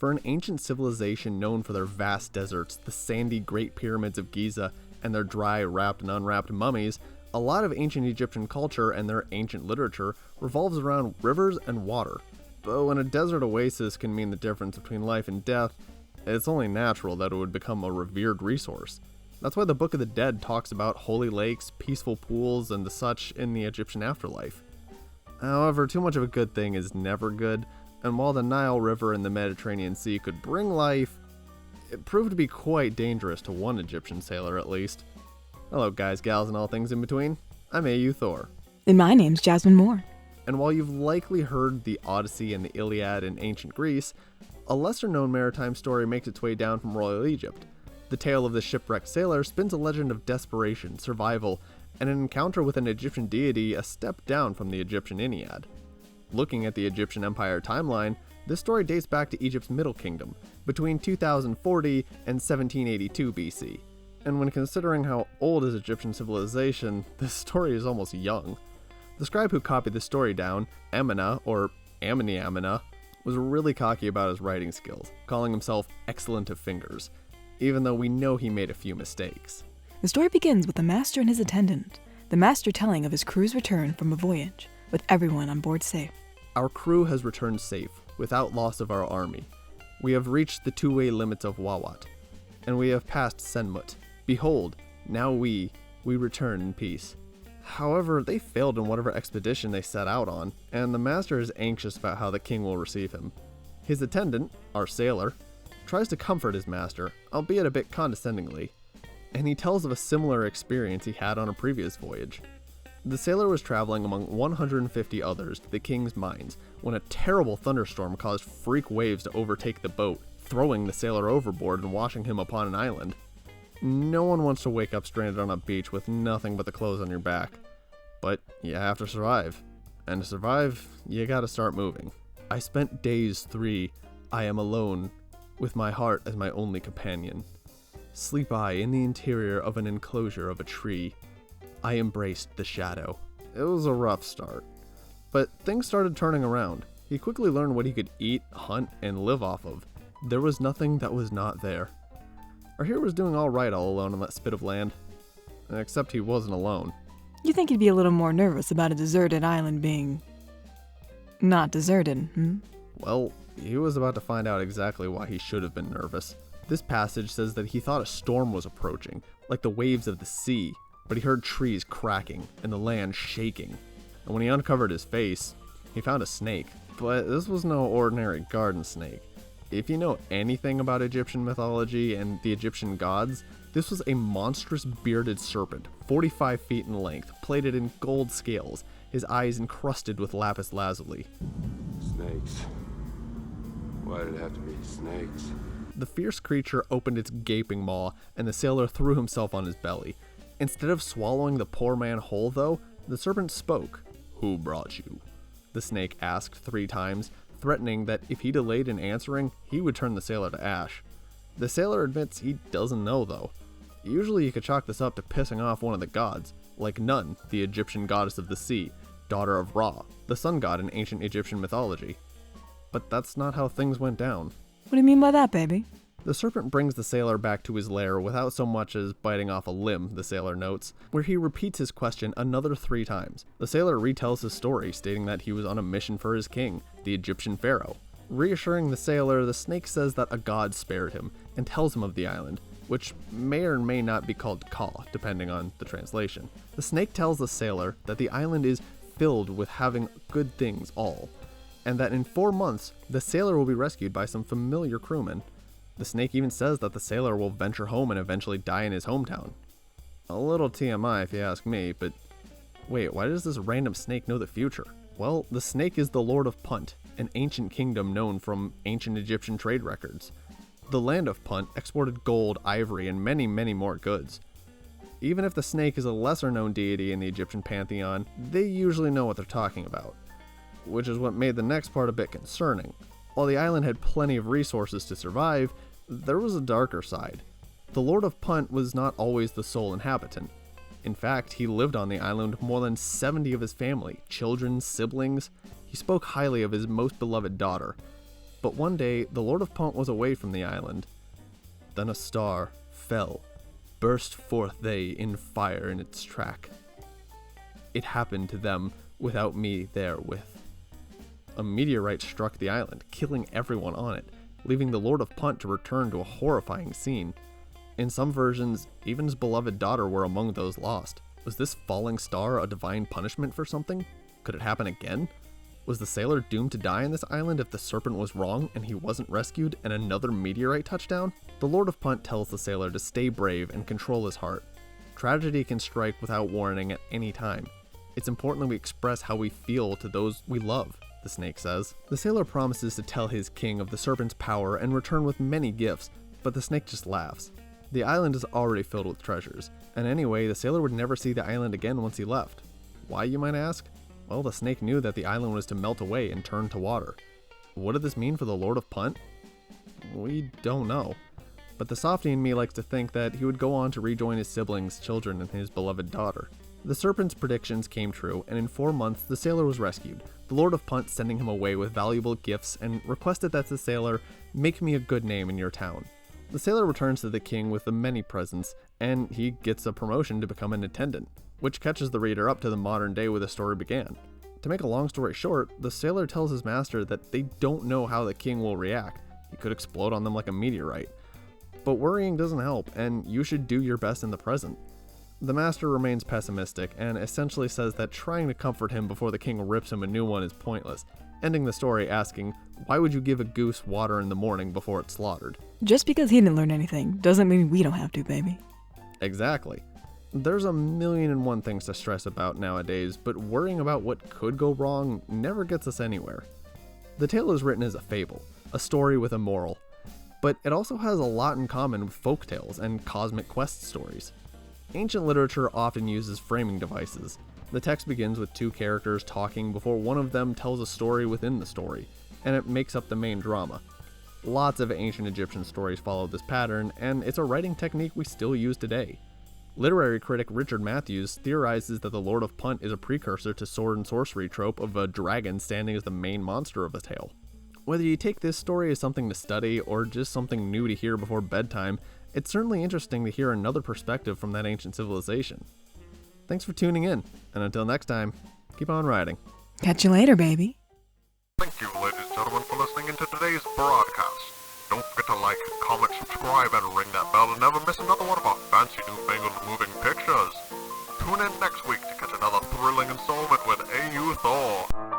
For an ancient civilization known for their vast deserts, the sandy Great Pyramids of Giza, and their dry, wrapped and unwrapped mummies, a lot of ancient Egyptian culture and their ancient literature revolves around rivers and water. But when a desert oasis can mean the difference between life and death, it's only natural that it would become a revered resource. That's why the Book of the Dead talks about holy lakes, peaceful pools, and the such in the Egyptian afterlife. However, too much of a good thing is never good, and while the Nile River and the Mediterranean Sea could bring life, it proved to be quite dangerous to one Egyptian sailor at least. Hello guys, gals, and all things in between. I'm A.U. Thor. And my name's Jasmine Moore. And while you've likely heard the Odyssey and the Iliad in ancient Greece, a lesser-known maritime story makes its way down from Royal Egypt. The tale of the shipwrecked sailor spins a legend of desperation, survival, and an encounter with an Egyptian deity a step down from the Egyptian Ennead. Looking at the Egyptian Empire timeline, this story dates back to Egypt's Middle Kingdom, between 2040 and 1782 BC. And when considering how old is Egyptian civilization, this story is almost young. The scribe who copied the story down, Amina, or Amini Amina, was really cocky about his writing skills, calling himself excellent of fingers, even though we know he made a few mistakes. The story begins with the master and his attendant, the master telling of his crew's return from a voyage, with everyone on board safe. Our crew has returned safe, without loss of our army. We have reached the two-way limits of Wawat, and we have passed Senmut. Behold, now we return in peace. However, they failed in whatever expedition they set out on, and the master is anxious about how the king will receive him. His attendant, our sailor, tries to comfort his master, albeit a bit condescendingly, and he tells of a similar experience he had on a previous voyage. The sailor was traveling among 150 others to the king's mines when a terrible thunderstorm caused freak waves to overtake the boat, throwing the sailor overboard and washing him upon an island. No one wants to wake up stranded on a beach with nothing but the clothes on your back. But you have to survive. And to survive, you gotta start moving. I spent days 3, I am alone, with my heart as my only companion. Sleep I in the interior of an enclosure of a tree. I embraced the shadow. It was a rough start. But things started turning around. He quickly learned what he could eat, hunt, and live off of. There was nothing that was not there. Our hero was doing alright all alone on that spit of land. Except he wasn't alone. You think he'd be a little more nervous about a deserted island being not deserted, Well, he was about to find out exactly why he should have been nervous. This passage says that he thought a storm was approaching, like the waves of the sea, but he heard trees cracking and the land shaking. And when he uncovered his face, he found a snake. But this was no ordinary garden snake. If you know anything about Egyptian mythology and the Egyptian gods, this was a monstrous bearded serpent, 45 feet in length, plated in gold scales, his eyes encrusted with lapis lazuli. Snakes. Why did it have to be snakes? The fierce creature opened its gaping maw, and the sailor threw himself on his belly. Instead of swallowing the poor man whole, though, the serpent spoke. "Who brought you?" the snake asked 3 times, threatening that if he delayed in answering, he would turn the sailor to ash. The sailor admits he doesn't know, though. Usually you could chalk this up to pissing off one of the gods, like Nun, the Egyptian goddess of the sea, daughter of Ra, the sun god in ancient Egyptian mythology. But that's not how things went down. What do you mean by that, baby? The serpent brings the sailor back to his lair without so much as biting off a limb, the sailor notes, where he repeats his question another 3 times. The sailor retells his story, stating that he was on a mission for his king, the Egyptian pharaoh. Reassuring the sailor, the snake says that a god spared him, and tells him of the island, which may or may not be called Ka, depending on the translation. The snake tells the sailor that the island is filled with having good things all, and that in 4 months, the sailor will be rescued by some familiar crewmen. The snake even says that the sailor will venture home and eventually die in his hometown. A little TMI if you ask me, but wait, why does this random snake know the future? Well, the snake is the Lord of Punt, an ancient kingdom known from ancient Egyptian trade records. The land of Punt exported gold, ivory, and many, many more goods. Even if the snake is a lesser-known deity in the Egyptian pantheon, they usually know what they're talking about, which is what made the next part a bit concerning. While the island had plenty of resources to survive, there was a darker side. The Lord of Punt was not always the sole inhabitant. In fact, he lived on the island with more than 70 of his family, children, siblings. He spoke highly of his most beloved daughter. But one day, the Lord of Punt was away from the island. Then a star fell, burst forth they in fire in its track. It happened to them without me therewith. A meteorite struck the island, killing everyone on it, leaving the Lord of Punt to return to a horrifying scene. In some versions, even his beloved daughter were among those lost. Was this falling star a divine punishment for something? Could it happen again? Was the sailor doomed to die on this island if the serpent was wrong and he wasn't rescued and another meteorite touched down? The Lord of Punt tells the sailor to stay brave and control his heart. Tragedy can strike without warning at any time. It's important that we express how we feel to those we love, the snake says. The sailor promises to tell his king of the serpent's power and return with many gifts, but the snake just laughs. The island is already filled with treasures, and anyway, the sailor would never see the island again once he left. Why, you might ask? Well, the snake knew that the island was to melt away and turn to water. What did this mean for the Lord of Punt? We don't know. But the softy in me likes to think that he would go on to rejoin his siblings, children, and his beloved daughter. The serpent's predictions came true, and in 4 months, the sailor was rescued, the Lord of Punt sending him away with valuable gifts and requested that the sailor make me a good name in your town. The sailor returns to the king with the many presents, and he gets a promotion to become an attendant, which catches the reader up to the modern day where the story began. To make a long story short, the sailor tells his master that they don't know how the king will react. He could explode on them like a meteorite. But worrying doesn't help, and you should do your best in the present. The master remains pessimistic and essentially says that trying to comfort him before the king rips him a new one is pointless, ending the story asking, why would you give a goose water in the morning before it's slaughtered? Just because he didn't learn anything doesn't mean we don't have to, baby. Exactly. There's a million and one things to stress about nowadays, but worrying about what could go wrong never gets us anywhere. The tale is written as a fable, a story with a moral, but it also has a lot in common with folk tales and cosmic quest stories. Ancient literature often uses framing devices. The text begins with two characters talking before one of them tells a story within the story, and it makes up the main drama. Lots of ancient Egyptian stories follow this pattern, and it's a writing technique we still use today. Literary critic Richard Matthews theorizes that the Lord of Punt is a precursor to sword and sorcery trope of a dragon standing as the main monster of a tale. Whether you take this story as something to study or just something new to hear before bedtime, it's certainly interesting to hear another perspective from that ancient civilization. Thanks for tuning in, and until next time, keep on writing. Catch you later, baby. Thank you, ladies and gentlemen, for listening into today's broadcast. Don't forget to like, comment, subscribe, and ring that bell to never miss another one of our fancy newfangled moving pictures. Tune in next week to catch another thrilling installment with AU Thor.